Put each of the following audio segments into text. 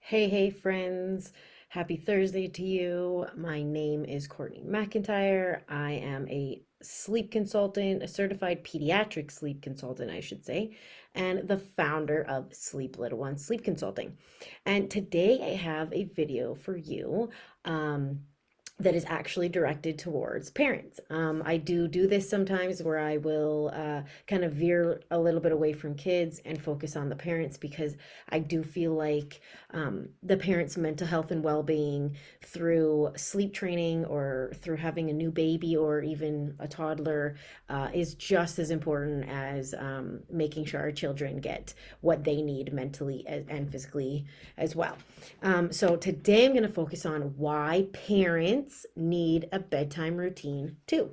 Hey, friends. Happy Thursday to you. My name is Courtney McIntyre. I am a sleep consultant, a certified pediatric sleep consultant, I should say, and the founder of Sleep Little One Sleep Consulting. And today I have a video for you. That is actually directed towards parents. I do this sometimes where I will kind of veer a little bit away from kids and focus on the parents because I do feel like the parents' mental health and well-being through sleep training or through having a new baby or even a toddler is just as important as making sure our children get what they need mentally and physically as well. So today I'm going to focus on why parents need a bedtime routine too.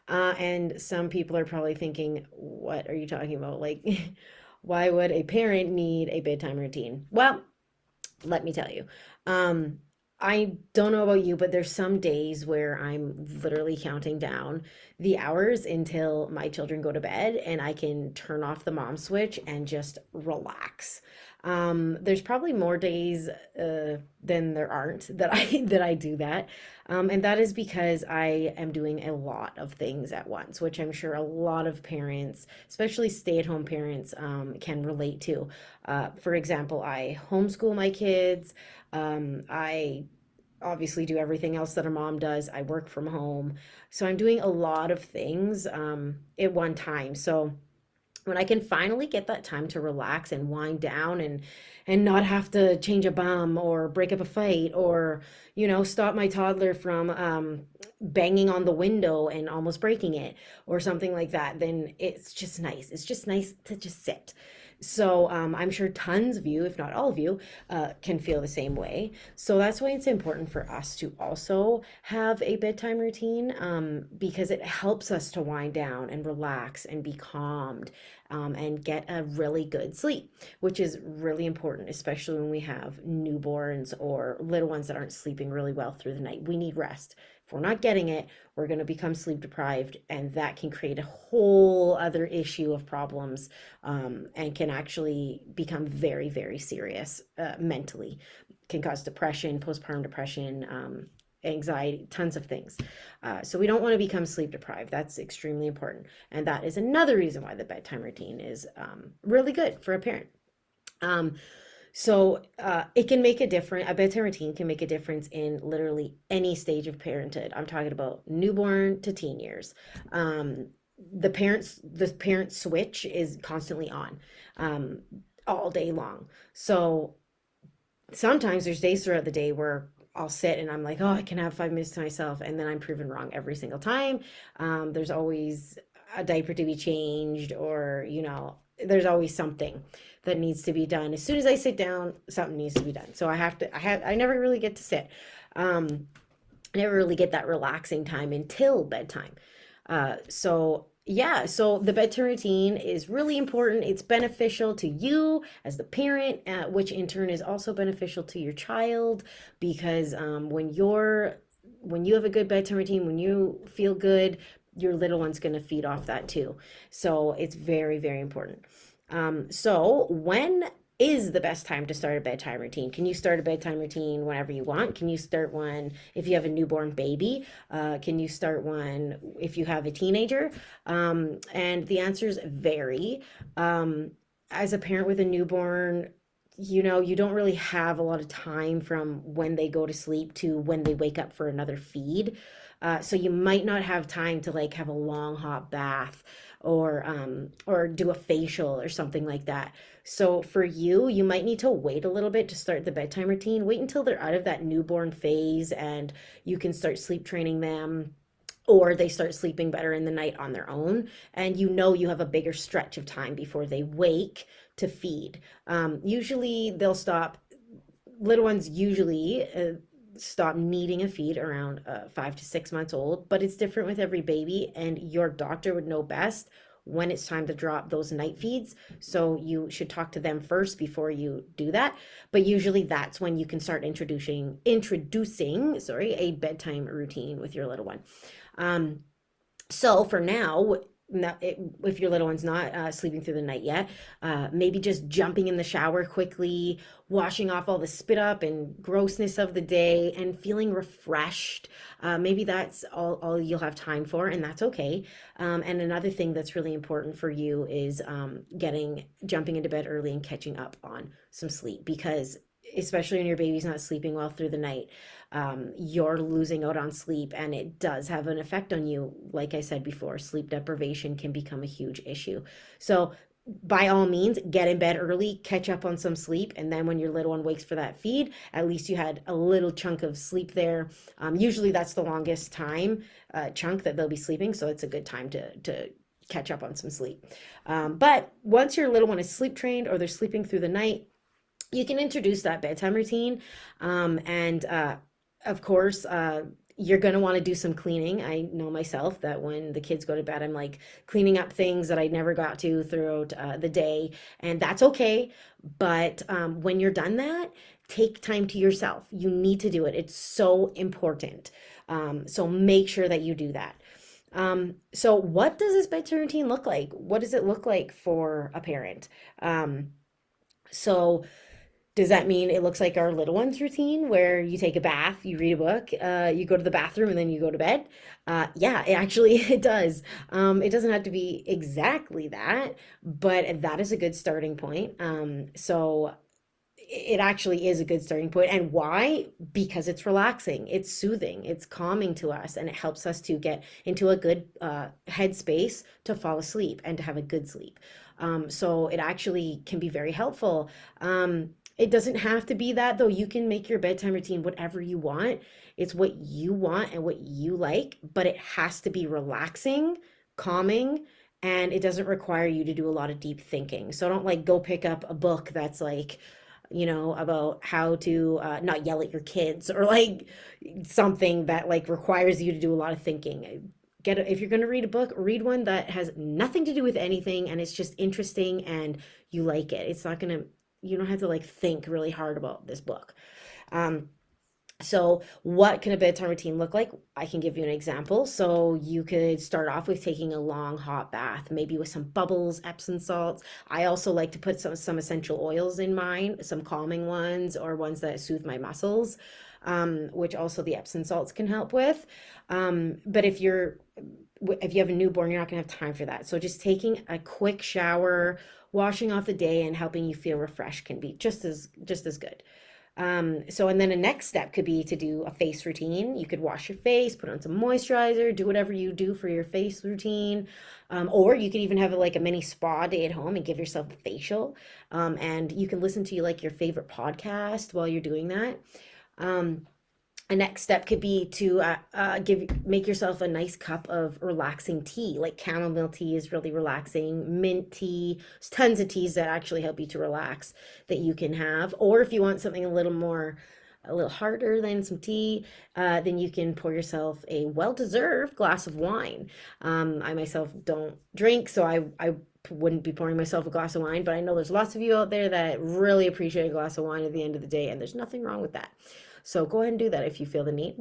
And some people are probably thinking, what are you talking about? Like, why would a parent need a bedtime routine? Well, let me tell you. Um, I don't know about you, but there's some days where I'm literally counting down the hours until my children go to bed and I can turn off the mom switch and just relax. There's probably more days than there aren't that I do that. And that is because I am doing a lot of things at once, which I'm sure a lot of parents, especially stay-at-home parents, can relate to. For example, I homeschool my kids. I obviously do everything else that a mom does. I work from home. So I'm doing a lot of things at one time. So when I can finally get that time to relax and wind down and not have to change a bum or break up a fight or stop my toddler from banging on the window and almost breaking it or something like that, then it's just nice. It's just nice to just sit. So I'm sure tons of you, if not all of you, can feel the same way. So that's why it's important for us to also have a bedtime routine, because it helps us to wind down and relax and be calmed, and get a really good sleep, which is really important, especially when we have newborns or little ones that aren't sleeping really well through the night. We need rest. If we're not getting it, we're going to become sleep deprived, and that can create a whole other issue of problems, and can actually become very, very serious mentally. Can cause depression, postpartum depression, anxiety, tons of things. So we don't want to become sleep deprived. That's extremely important. And that is another reason why the bedtime routine is really good for a parent. Um, it can make a difference. A bedtime routine can make a difference in literally any stage of parenthood. I'm talking about newborn to teen years. The parent switch is constantly on, um, all day long. So sometimes there's days throughout the day where I'll sit and I'm like, oh, I can have 5 minutes to myself, and then I'm proven wrong every single time. There's always a diaper to be changed, or there's always something that needs to be done. As soon as I sit down, something needs to be done. So I never really get to sit. I never really get that relaxing time until bedtime. So yeah, so the bedtime routine is really important. It's beneficial to you as the parent, which in turn is also beneficial to your child, because when you have a good bedtime routine, when you feel good, your little one's going to feed off that too. So it's very, very important. So when is the best time to start a bedtime routine? Can you start a bedtime routine whenever you want? Can you start one if you have a newborn baby? Can you start one if you have a teenager? And the answers vary. As a parent with a newborn, you don't really have a lot of time from when they go to sleep to when they wake up for another feed. So you might not have time to like have a long hot bath or do a facial or something like that. So for you, you might need to wait a little bit to start the bedtime routine. Wait until they're out of that newborn phase and you can start sleep training them, or they start sleeping better in the night on their own, and you have a bigger stretch of time before they wake to feed. Usually they'll stop, little ones usually stop needing a feed around 5 to 6 months old, but it's different with every baby, and your doctor would know best when it's time to drop those night feeds. So you should talk to them first before you do that. But usually that's when you can start introducing a bedtime routine with your little one. So for now, not, if your little one's not sleeping through the night yet, maybe just jumping in the shower quickly, washing off all the spit up and grossness of the day, and feeling refreshed. Maybe that's all you'll have time for, and that's okay. And another thing that's really important for you is jumping into bed early and catching up on some sleep, because especially when your baby's not sleeping well through the night, you're losing out on sleep, and it does have an effect on you. Like I said before, sleep deprivation can become a huge issue. So, by all means, get in bed early, catch up on some sleep, and then when your little one wakes for that feed, at least you had a little chunk of sleep there. Usually, that's the longest time chunk that they'll be sleeping, so it's a good time to catch up on some sleep. But once your little one is sleep trained or they're sleeping through the night, you can introduce that bedtime routine. And of course, you're going to want to do some cleaning. I know myself that when the kids go to bed, I'm like cleaning up things that I never got to throughout the day, and that's okay. But when you're done that, take time to yourself. You need to do it. It's so important. So make sure that you do that. So what does this bedtime routine look like? What does it look like for a parent? So does that mean it looks like our little one's routine where you take a bath, you read a book, you go to the bathroom, and then you go to bed? Yeah, it actually it does. It doesn't have to be exactly that, but that is a good starting point. So it actually is a good starting point. And why? Because it's relaxing, it's soothing, it's calming to us, and it helps us to get into a good headspace to fall asleep and to have a good sleep. So it actually can be very helpful. It doesn't have to be that, though. You can make your bedtime routine whatever you want. It's what you want and what you like, but it has to be relaxing, calming, and it doesn't require you to do a lot of deep thinking. So don't like go pick up a book that's like, about how to not yell at your kids, or like something that like requires you to do a lot of thinking. If you're going to read a book, read one that has nothing to do with anything and it's just interesting and you like it. It's not going to, you don't have to like think really hard about this book. Um, so, what can a bedtime routine look like? I can give you an example. So, you could start off with taking a long hot bath, maybe with some bubbles, Epsom salts. I also like to put some essential oils in mine, some calming ones or ones that soothe my muscles, which also the Epsom salts can help with. But if you have a newborn, you're not going to have time for that. So, just taking a quick shower, washing off the day, and helping you feel refreshed can be just as good. So, and then a next step could be to do a face routine. You could wash your face, put on some moisturizer, do whatever you do for your face routine. Or you could even have like a mini spa day at home and give yourself a facial. And you can listen to like your favorite podcast while you're doing that. Um, a next step could be to make yourself a nice cup of relaxing tea. Like chamomile tea is really relaxing. Mint tea, there's tons of teas that actually help you to relax that you can have. Or if you want something a little harder than some tea, then you can pour yourself a well-deserved glass of wine. I myself don't drink, so I wouldn't be pouring myself a glass of wine, but I know there's lots of you out there that really appreciate a glass of wine at the end of the day, and there's nothing wrong with that. So go ahead and do that if you feel the need.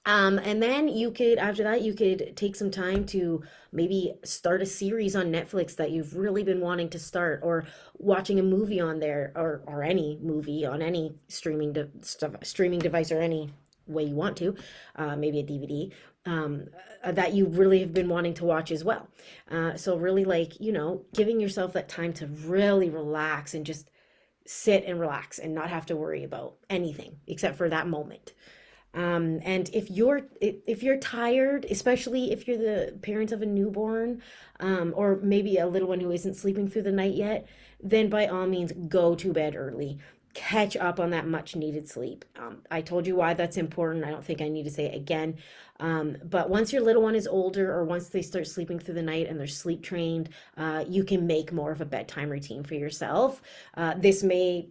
And then after that, you could take some time to maybe start a series on Netflix that you've really been wanting to start, or watching a movie on there, or any movie on any streaming device, or any way you want to, maybe a DVD, that you really have been wanting to watch as well. So really, like, giving yourself that time to really relax and just sit and relax and not have to worry about anything except for that moment. And if you're tired, especially if you're the parent of a newborn, or maybe a little one who isn't sleeping through the night yet, then by all means go to bed early. Catch up on that much needed sleep. I told you why that's important. I don't think I need to say it again. But once your little one is older, or once they start sleeping through the night and they're sleep trained, you can make more of a bedtime routine for yourself. This may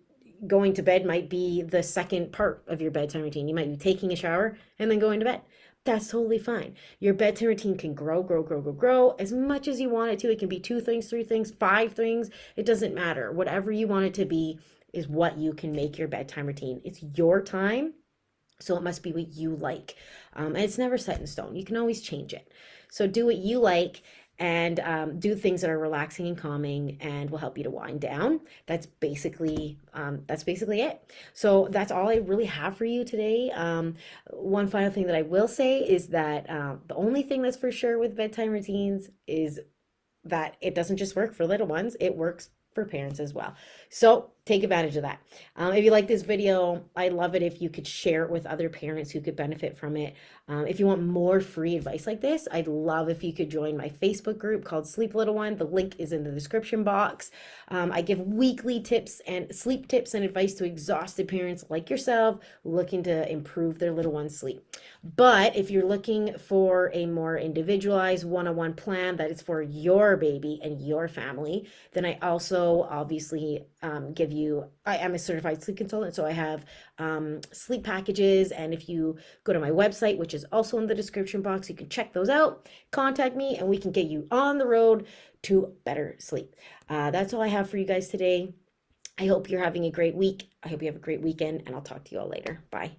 Going to bed might be the second part of your bedtime routine. You might be taking a shower and then going to bed. That's totally fine. Your bedtime routine can grow, grow, grow, grow, grow as much as you want it to. It can be two things, three things, five things. It doesn't matter. Whatever you want it to be is what you can make your bedtime routine. It's your time, so it must be what you like. And it's never set in stone. You can always change it. So do what you like, and do things that are relaxing and calming and will help you to wind down. That's basically it. So that's all I really have for you today. One final thing that I will say is that the only thing that's for sure with bedtime routines is that it doesn't just work for little ones, it works for parents as well. So take advantage of that. If you like this video, I'd love it if you could share it with other parents who could benefit from it. If you want more free advice like this, I'd love if you could join my Facebook group called Sleep Little One. The link is in the description box. I give weekly tips and sleep tips and advice to exhausted parents like yourself looking to improve their little one's sleep. But if you're looking for a more individualized one-on-one plan that is for your baby and your family, then I also obviously I am a certified sleep consultant, so I have sleep packages. And if you go to my website, which is also in the description box, you can check those out, contact me, and we can get you on the road to better sleep. That's all I have for you guys today. I hope you're having a great week. I hope you have a great weekend, and I'll talk to you all later. Bye.